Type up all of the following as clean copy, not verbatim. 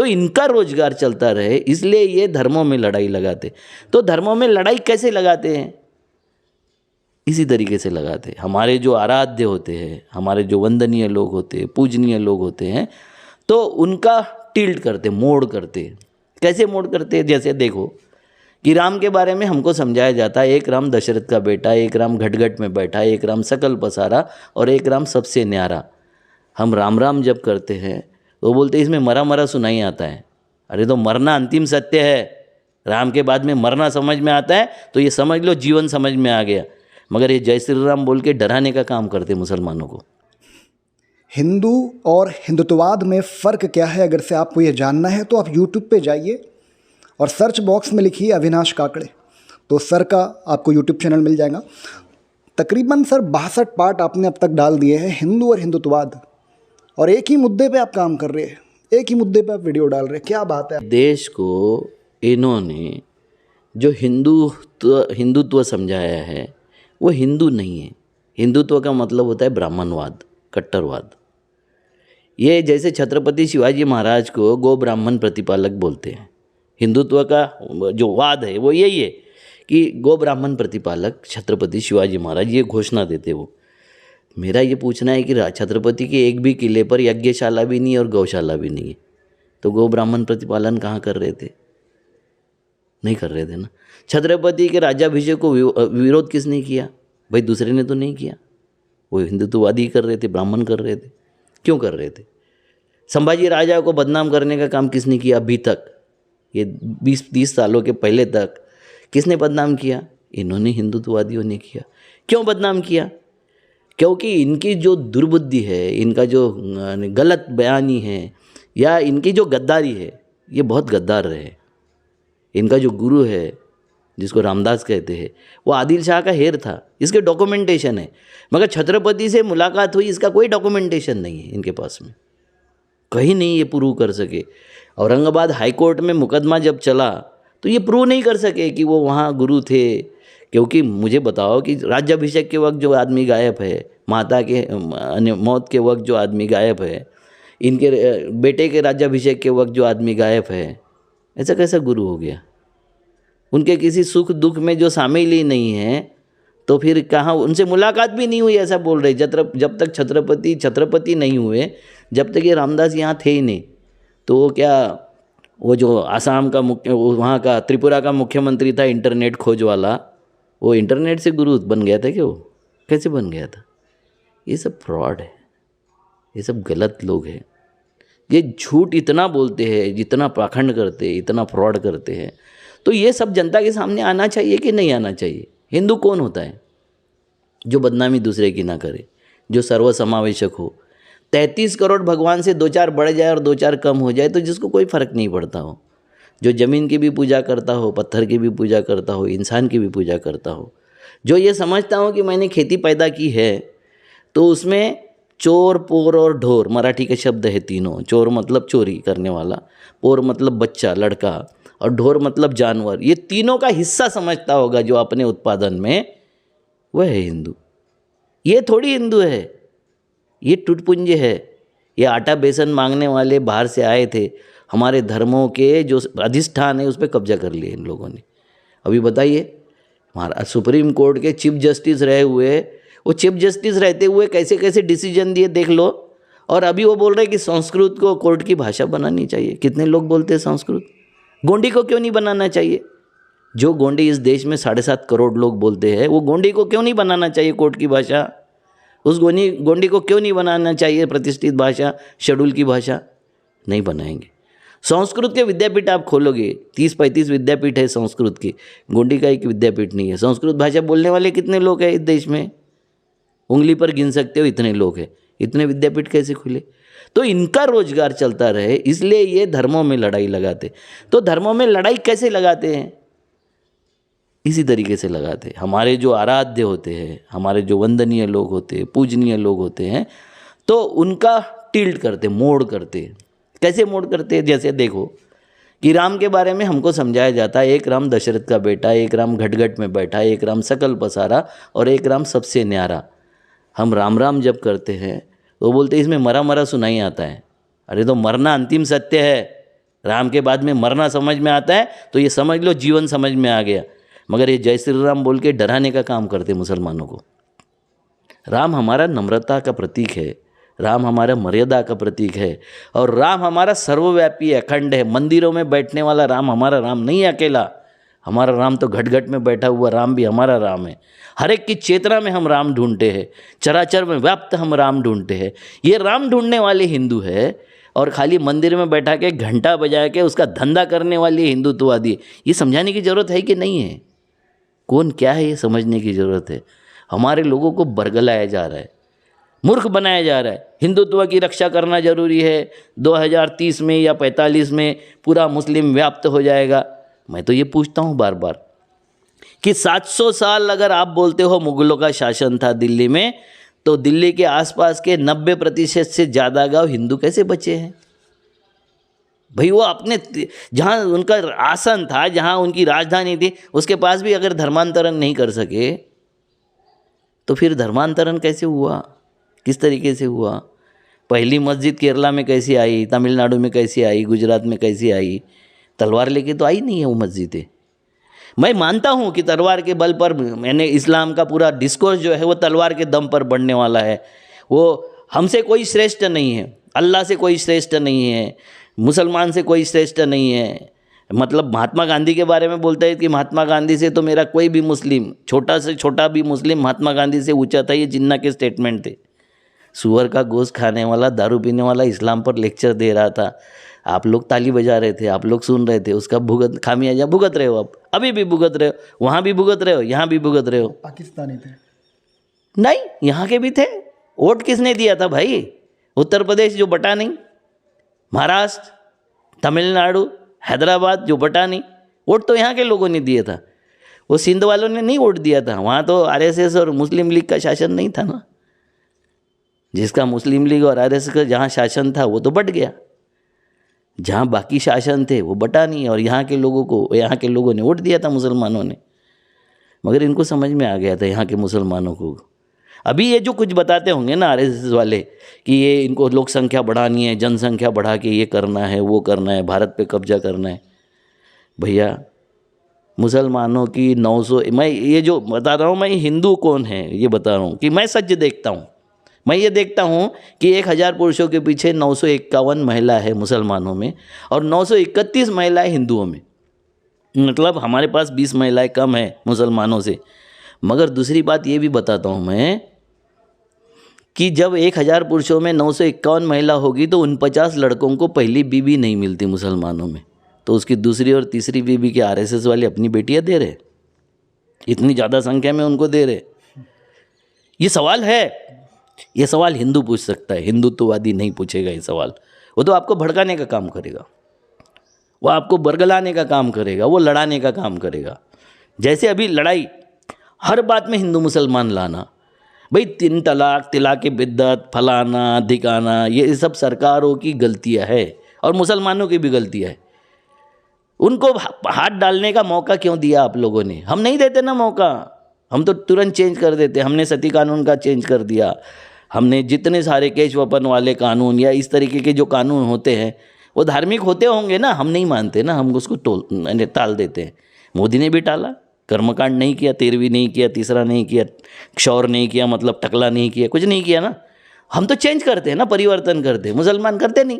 तो इनका रोजगार चलता रहे, इसलिए ये धर्मों में लड़ाई लगाते। तो धर्मों में लड़ाई कैसे लगाते हैं? इसी तरीके से लगाते हैं। हमारे जो आराध्य होते हैं, हमारे जो वंदनीय लोग होते हैं, पूजनीय लोग होते हैं, तो उनका टिल्ट करते, मोड़ करते। कैसे मोड़ करते? जैसे देखो कि राम के बारे में हमको समझाया जाता है, एक राम दशरथ का बेटा, एक राम घटघट में बैठा, एक राम सकल पसारा और एक राम सबसे न्यारा। हम राम राम जब करते हैं तो बोलते इसमें मरा मरा सुनाई आता है। अरे तो मरना अंतिम सत्य है, राम के बाद में मरना समझ में आता है तो ये समझ लो जीवन समझ में आ गया। मगर ये जय श्री राम बोल के डराने का काम करते मुसलमानों को। हिंदू और हिंदुत्ववाद में फ़र्क क्या है, अगर से आपको ये जानना है तो आप यूट्यूब पे जाइए और सर्च बॉक्स में लिखिए अविनाश काकड़े, तो सर का आपको यूट्यूब चैनल मिल जाएगा। तकरीबन सर 62 पार्ट आपने अब तक डाल दिए हैं हिंदू और हिंदुत्ववाद, और एक ही मुद्दे पे आप काम कर रहे हैं, एक ही मुद्दे पे आप वीडियो डाल रहे हैं, क्या बात है। देश को इन्होंने जो हिंदुत्व समझाया है वो हिंदू नहीं है। हिंदुत्व का मतलब होता है ब्राह्मणवाद, कट्टरवाद। ये जैसे छत्रपति शिवाजी महाराज को गो ब्राह्मण प्रतिपालक बोलते हैं। हिंदुत्व का जो वाद है वो यही है कि गो ब्राह्मण प्रतिपालक छत्रपति शिवाजी महाराज, ये घोषणा देते वो। मेरा ये पूछना है कि छत्रपति के एक भी किले पर यज्ञशाला भी नहीं और गौशाला भी नहीं है, तो गो ब्राह्मण प्रतिपालन कहाँ कर रहे थे? नहीं कर रहे थे ना। छत्रपति के राज्याभिषेक को विरोध किसने किया? भाई दूसरे ने तो नहीं किया, वो हिंदुत्ववादी कर रहे थे, ब्राह्मण कर रहे थे। क्यों कर रहे थे? संभाजी राजा को बदनाम करने का काम किसने किया? अभी तक ये 20-30 सालों के पहले तक किसने बदनाम किया? इन्होंने, हिंदुत्ववादियों ने किया। क्यों बदनाम किया? क्योंकि इनकी जो दुर्बुद्धि है, इनका जो गलत बयानी है या इनकी जो गद्दारी है, ये बहुत गद्दार रहे। इनका जो गुरु है जिसको रामदास कहते हैं, वो आदिल शाह का हेर था, इसके डॉक्यूमेंटेशन है। मगर छत्रपति से मुलाकात हुई, इसका कोई डॉक्यूमेंटेशन नहीं है इनके पास में, कहीं नहीं ये प्रूव कर सके। औरंगाबाद हाई कोर्ट में मुकदमा जब चला तो ये प्रूव नहीं कर सके कि वो वहाँ गुरु थे। क्योंकि मुझे बताओ कि राज्याभिषेक के वक्त जो आदमी गायब है, माता के मौत के वक्त जो आदमी गायब है, इनके बेटे के राज्याभिषेक के वक्त जो आदमी गायब है, ऐसा कैसा गुरु हो गया? उनके किसी सुख दुख में जो शामिल ही नहीं है, तो फिर कहाँ उनसे मुलाकात भी नहीं हुई, ऐसा बोल रहे। जब तक छत्रपति नहीं हुए, जब तक ये रामदास यहाँ थे ही नहीं, तो वो क्या, वो जो आसाम का वहाँ का त्रिपुरा का मुख्यमंत्री था, इंटरनेट खोज वाला, वो इंटरनेट से गुरु बन गया था क्या? वो कैसे बन गया था? ये सब फ्रॉड है, ये सब गलत लोग हैं। ये झूठ इतना बोलते हैं, जितना पाखंड करते हैं, इतना फ्रॉड करते हैं। तो ये सब जनता के सामने आना चाहिए कि नहीं आना चाहिए? हिंदू कौन होता है जो बदनामी दूसरे की ना करे, जो सर्वसमावेशक हो? 33 करोड़ भगवान से 2-4 बढ़ जाए और 2-4 कम हो जाए तो जिसको कोई फ़र्क नहीं पड़ता हो, जो ज़मीन की भी पूजा करता हो, पत्थर की भी पूजा करता हो, इंसान की भी पूजा करता हो, जो ये समझता हो कि मैंने खेती पैदा की है, तो उसमें चोर, पोर और ढोर, मराठी के शब्द है तीनों। चोर मतलब चोरी करने वाला, पोर मतलब बच्चा, लड़का, और ढोर मतलब जानवर। ये तीनों का हिस्सा समझता होगा जो अपने उत्पादन में, वह है हिंदू। ये थोड़ी हिंदू है, ये टुटपुंज है। ये आटा बेसन मांगने वाले बाहर से आए थे, हमारे धर्मों के जो अधिष्ठान है उस पर कब्जा कर लिए इन लोगों ने। अभी बताइए, हमारा सुप्रीम कोर्ट के चीफ जस्टिस रहे हुए, वो चीफ जस्टिस रहते हुए कैसे कैसे डिसीजन दिए देख लो। और अभी वो बोल रहे हैं कि संस्कृत को कोर्ट की भाषा बनानी चाहिए। कितने लोग बोलते हैं संस्कृत? गोंडी को क्यों नहीं बनाना चाहिए? जो गोंडी इस देश में 7.5 करोड़ लोग बोलते हैं, वो गोंडी को क्यों नहीं बनाना चाहिए कोर्ट की भाषा? उस गोंडी को क्यों नहीं बनाना चाहिए प्रतिष्ठित भाषा, शेड्यूल की भाषा? नहीं बनाएंगे। संस्कृत के विद्यापीठ आप खोलोगे, 30-35 विद्यापीठ है संस्कृत के, गोंडी का एक विद्यापीठ नहीं है। संस्कृत भाषा बोलने वाले कितने लोग हैं इस देश में? उंगली पर गिन सकते हो, इतने लोग हैं। इतने विद्यापीठ कैसे खुले? तो इनका रोजगार चलता रहे, इसलिए ये धर्मों में लड़ाई लगाते। तो धर्मों में लड़ाई कैसे लगाते हैं? इसी तरीके से लगाते हैं। हमारे जो आराध्य होते हैं, हमारे जो वंदनीय लोग होते हैं, पूजनीय लोग होते हैं, तो उनका टिल्ट करते, मोड़ करते। कैसे मोड़ करते हैं? जैसे देखो कि राम के बारे में हमको समझाया जाता है, एक राम दशरथ का बेटा, एक राम घटघट में बैठा, एक राम सकल पसारा और एक राम सबसे न्यारा। हम राम राम जब करते हैं तो बोलते इसमें मरा मरा सुनाई आता है। अरे तो मरना अंतिम सत्य है, राम के बाद में मरना समझ में आता है तो ये समझ लो जीवन समझ में आ गया। मगर ये जय श्री राम बोल के डराने का काम करते मुसलमानों को। राम हमारा नम्रता का प्रतीक है, राम हमारा मर्यादा का प्रतीक है, और राम हमारा सर्वव्यापी अखंड है। मंदिरों में बैठने वाला राम हमारा राम नहीं है अकेला, हमारा राम तो घट घट में बैठा हुआ राम भी हमारा राम है। हर एक की चेतना में हम राम ढूंढते हैं, चराचर में व्याप्त हम राम ढूंढते हैं। ये राम ढूंढने वाले हिंदू है, और खाली मंदिर में बैठा के घंटा बजा के उसका धंधा करने वाली हिंदुत्ववादी। ये समझाने की ज़रूरत है कि नहीं है? कौन क्या है ये समझने की ज़रूरत है। हमारे लोगों को बरगलाया जा रहा है, मूर्ख बनाया जा रहा है। हिंदुत्व की रक्षा करना जरूरी है, 2030 में या 45 में पूरा मुस्लिम व्याप्त हो जाएगा। मैं तो ये पूछता हूँ बार बार कि 700 साल अगर आप बोलते हो मुगलों का शासन था दिल्ली में, तो दिल्ली के आसपास के 90% से ज़्यादा गांव हिंदू कैसे बचे हैं भाई? वो अपने जहाँ उनका आसन था, जहाँ उनकी राजधानी थी, उसके पास भी अगर धर्मांतरण नहीं कर सके तो फिर धर्मांतरण कैसे हुआ, किस तरीके से हुआ? पहली मस्जिद केरला में कैसी आई, तमिलनाडु में कैसी आई, गुजरात में कैसी आई? तलवार लेके तो आई नहीं है वो मस्जिदें। मैं मानता हूँ कि तलवार के बल पर मैंने इस्लाम का पूरा डिस्कोर्स जो है वो तलवार के दम पर बढ़ने वाला है। वो हमसे कोई श्रेष्ठ नहीं है, अल्लाह से कोई श्रेष्ठ नहीं है, मुसलमान से कोई श्रेष्ठ नहीं है। मतलब महात्मा गांधी के बारे में बोलता है कि महात्मा गांधी से तो मेरा कोई भी मुस्लिम, छोटा से छोटा भी मुस्लिम महात्मा गांधी से ऊंचा था। ये जिन्ना के स्टेटमेंट थे। सुअर का गोश्त खाने वाला, दारू पीने वाला इस्लाम पर लेक्चर दे रहा था, आप लोग ताली बजा रहे थे, आप लोग सुन रहे थे, उसका खामियाजा भुगत रहे हो। अब अभी भी भुगत रहे हो, वहाँ भी भुगत रहे हो, यहाँ भी भुगत रहे हो। पाकिस्तानी थे नहीं, यहाँ के भी थे। वोट किसने दिया था भाई? उत्तर प्रदेश जो बटा नहीं, महाराष्ट्र, तमिलनाडु, हैदराबाद जो बटा नहीं, वोट तो यहाँ के लोगों ने दिया था। वो सिंध वालों ने नहीं वोट दिया था। वहाँ तो आरएसएस और मुस्लिम लीग का शासन नहीं था ना। जिसका मुस्लिम लीग और आरएसएस का जहाँ शासन था वो तो बट गया, जहाँ बाकी शासन थे वो बटा नहीं, और यहाँ के लोगों ने वोट दिया था मुसलमानों ने। मगर इनको समझ में आ गया था यहाँ के मुसलमानों को। अभी ये जो कुछ बताते होंगे ना आरएसएस वाले कि ये इनको लोक संख्या बढ़ानी है, जनसंख्या बढ़ा के ये करना है, वो करना है, भारत पे कब्जा करना है। भैया मुसलमानों की 900, मैं ये जो बता रहा हूँ, मैं हिंदू कौन है ये बता रहा हूँ कि मैं सच देखता हूँ। मैं ये देखता हूँ कि 1000 पुरुषों के पीछे 951 महिला है मुसलमानों में, और 931 महिलाएं हिंदुओं में। मतलब हमारे पास 20 महिलाएं कम है मुसलमानों से। मगर दूसरी बात ये भी बताता हूँ मैं कि जब 1000 पुरुषों में 951 महिला होगी तो 49 लड़कों को पहली बीवी नहीं मिलती मुसलमानों में, तो उसकी दूसरी और तीसरी बीवी के आरएसएस वाले अपनी बेटियां दे रहे, इतनी ज़्यादा संख्या में उनको दे रहे। ये सवाल है, ये सवाल हिंदू पूछ सकता है, हिंदुत्ववादी नहीं पूछेगा ये सवाल। वो तो आपको भड़काने का काम करेगा, वो आपको बरगलाने का काम करेगा, वो लड़ाने का काम करेगा। जैसे अभी लड़ाई हर बात में हिंदू मुसलमान लाना, भाई 3 तलाक, तिलाक बिद्दत, फलाना धिकाना, ये सब सरकारों की गलतियां है और मुसलमानों की भी गलतियां है। उनको हाथ डालने का मौका क्यों दिया आप लोगों ने? हम नहीं देते ना मौका, हम तो तुरंत चेंज कर देते। हमने सती कानून का चेंज कर दिया, हमने जितने सारे केश वपन वाले कानून या इस तरीके के जो कानून होते हैं वो धार्मिक होते होंगे ना, हम नहीं मानते ना, हम उसको टाल देते हैं। मोदी ने भी टाला, कर्मकांड नहीं किया, 13वीं नहीं किया, तीसरा नहीं किया, क्षौर नहीं किया, मतलब टकला नहीं किया, कुछ नहीं किया ना। हम तो चेंज करते हैं ना, परिवर्तन करते हैं, मुसलमान करते नहीं।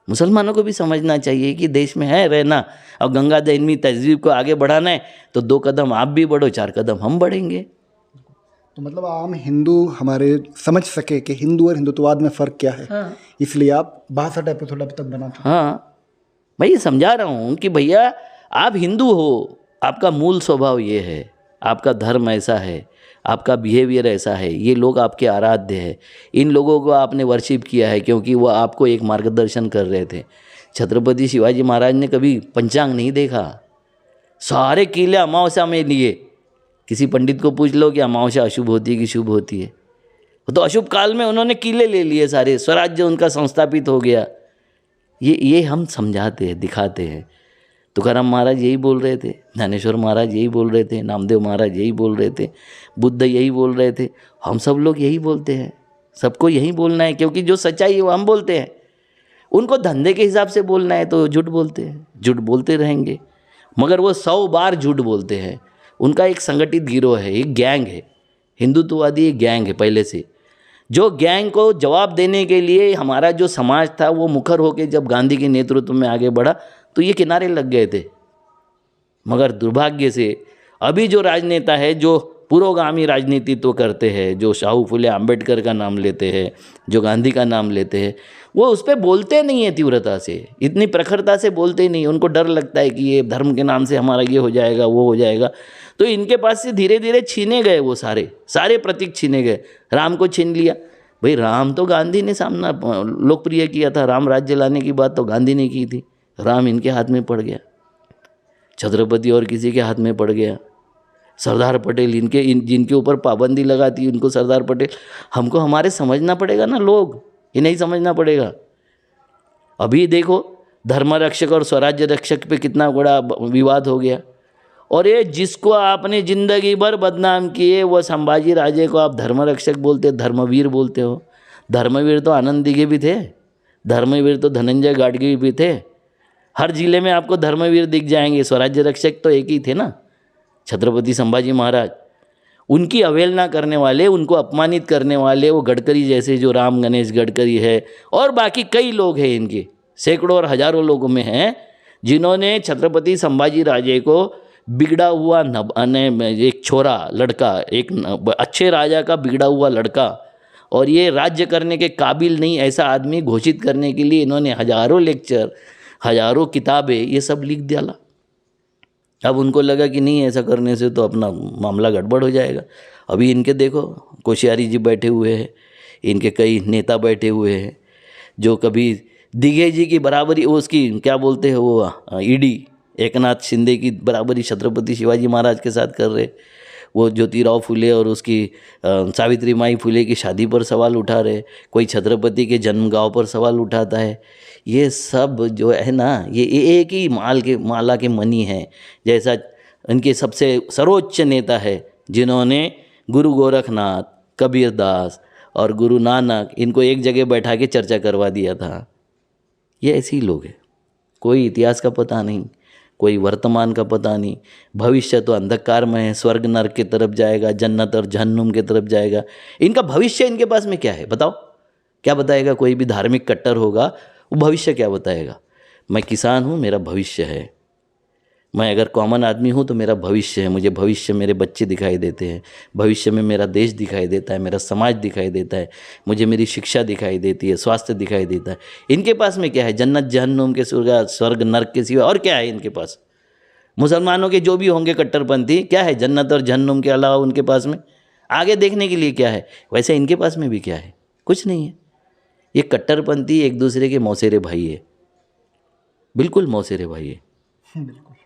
मुसलमानों को भी समझना चाहिए कि देश में है रहना और गंगा जमुनी तहजीब को आगे बढ़ाना है, तो 2 कदम आप भी बढ़ो, 4 कदम हम बढ़ेंगे। तो मतलब आम हिंदू हमारे समझ सके कि हिंदू और हिंदुत्ववाद में फ़र्क क्या है। हाँ। इसलिए आप 62 एपिसोड अब तक बनाते हैं। हाँ, मैं ये समझा रहा हूँ कि भैया आप हिंदू हो, आपका मूल स्वभाव ये है, आपका धर्म ऐसा है, आपका बिहेवियर ऐसा है, ये लोग आपके आराध्य है। इन लोगों को आपने वर्शिप किया है क्योंकि वो आपको एक मार्गदर्शन कर रहे थे। छत्रपति शिवाजी महाराज ने कभी पंचांग नहीं देखा, सारे किले अमावस्या में लिए। किसी पंडित को पूछ लो कि अमावस्या अशुभ होती है कि शुभ होती है, तो अशुभ काल में उन्होंने किले ले लिए सारे, स्वराज्य उनका संस्थापित हो गया। ये हम समझाते हैं, दिखाते हैं। तुकाराम महाराज यही बोल रहे थे, ज्ञानेश्वर महाराज यही बोल रहे थे, नामदेव महाराज यही बोल रहे थे, बुद्ध यही बोल रहे थे, हम सब लोग यही बोलते हैं। सबको यही बोलना है क्योंकि जो सच्चाई है वो हम बोलते हैं। उनको धंधे के हिसाब से बोलना है तो झूठ बोलते हैं, झूठ बोलते रहेंगे, मगर वो 100 बार झूठ बोलते हैं। उनका एक संगठित गिरोह है, एक गैंग है, हिंदुत्ववादी एक गैंग है पहले से, जो गैंग को जवाब देने के लिए हमारा जो समाज था वो मुखर होकर जब गांधी के नेतृत्व में आगे बढ़ा तो ये किनारे लग गए थे। मगर दुर्भाग्य से अभी जो राजनेता है, जो पुरोगामी राजनीतित्व करते हैं, जो शाहू फुले अम्बेडकर का नाम लेते हैं, जो गांधी का नाम लेते हैं, वो उस पर बोलते नहीं है तीव्रता से, इतनी प्रखरता से बोलते नहीं। उनको डर लगता है कि ये धर्म के नाम से हमारा ये हो जाएगा, वो हो जाएगा। तो इनके पास से धीरे धीरे छीने गए, वो सारे प्रतीक छीने गए। राम को छीन लिया, भाई राम तो गांधी ने सामना लोकप्रिय किया था, राम राज्य लाने की बात तो गांधी ने की थी। राम इनके हाथ में पड़ गया, छत्रपति और किसी के हाथ में पड़ गया। सरदार पटेल जिनके ऊपर पाबंदी लगाती उनको सरदार पटेल, हमको हमारे समझना पड़ेगा ना, लोग ये नहीं समझना पड़ेगा। अभी देखो धर्म रक्षक और स्वराज्य रक्षक पे कितना बड़ा विवाद हो गया, और ये जिसको आपने जिंदगी भर बदनाम किए वो संभाजी राजे को आप धर्म रक्षक बोलते, धर्मवीर बोलते हो। धर्मवीर तो आनंद दिघे भी थे, धर्मवीर तो धनंजय गाडगिल भी थे। हर जिले में आपको धर्मवीर दिख जाएंगे, स्वराज्य रक्षक तो एक ही थे ना, छत्रपति संभाजी महाराज। उनकी अवहेलना करने वाले, उनको अपमानित करने वाले वो गडकरी जैसे, जो राम गणेश गडकरी है, और बाकी कई लोग हैं, इनके सैकड़ों और हजारों लोगों में हैं जिन्होंने छत्रपति संभाजी राजे को बिगड़ा हुआ एक छोरा लड़का, एक अच्छे राजा का बिगड़ा हुआ लड़का और ये राज्य करने के काबिल नहीं ऐसा आदमी घोषित करने के लिए इन्होंने हजारों लेक्चर, हजारों किताबें, ये सब लिख दिया। अब उनको लगा कि नहीं, ऐसा करने से तो अपना मामला गड़बड़ हो जाएगा। अभी इनके देखो कोश्यारी जी बैठे हुए हैं, इनके कई नेता बैठे हुए हैं जो कभी दिघे जी की बराबरी, वो उसकी क्या बोलते हैं, वो ईडी एकनाथ शिंदे की बराबरी छत्रपति शिवाजी महाराज के साथ कर रहे। वो ज्योतिराव फुले और उसकी सावित्री माई फुले की शादी पर सवाल उठा रहे, कोई छत्रपति के जन्म गांव पर सवाल उठाता है। ये सब जो है ना, ये एक ही माला के मणि हैं। जैसा इनके सबसे सर्वोच्च नेता है जिन्होंने गुरु गोरखनाथ, कबीरदास और गुरु नानक, इनको एक जगह बैठा के चर्चा करवा दिया था। ये ऐसे ही लोग हैं, कोई इतिहास का पता नहीं, कोई वर्तमान का पता नहीं। भविष्य तो अंधकार में है, स्वर्ग नरक की तरफ जाएगा, जन्नत और जहन्नुम की तरफ जाएगा। इनका भविष्य इनके पास में क्या है बताओ, क्या बताएगा? कोई भी धार्मिक कट्टर होगा वो भविष्य क्या बताएगा? मैं किसान हूँ, मेरा भविष्य है। मैं अगर कॉमन आदमी हूँ तो मेरा भविष्य है, मुझे भविष्य मेरे बच्चे दिखाई देते हैं, भविष्य में मेरा देश दिखाई देता है, मेरा समाज दिखाई देता है, मुझे मेरी शिक्षा दिखाई देती है, स्वास्थ्य दिखाई देता है। इनके पास में क्या है? जन्नत जहन्नुम के स्वर्ग नरक के सिवा और क्या है इनके पास? मुसलमानों के जो भी होंगे कट्टरपंथी, क्या है जन्नत और जहन्नुम के अलावा उनके पास में आगे देखने के लिए क्या है? वैसे इनके पास में भी क्या है? कुछ नहीं है। ये कट्टरपंथी एक दूसरे के मौसेरे भाई है, बिल्कुल मौसेरे भाई है। बिल्कुल।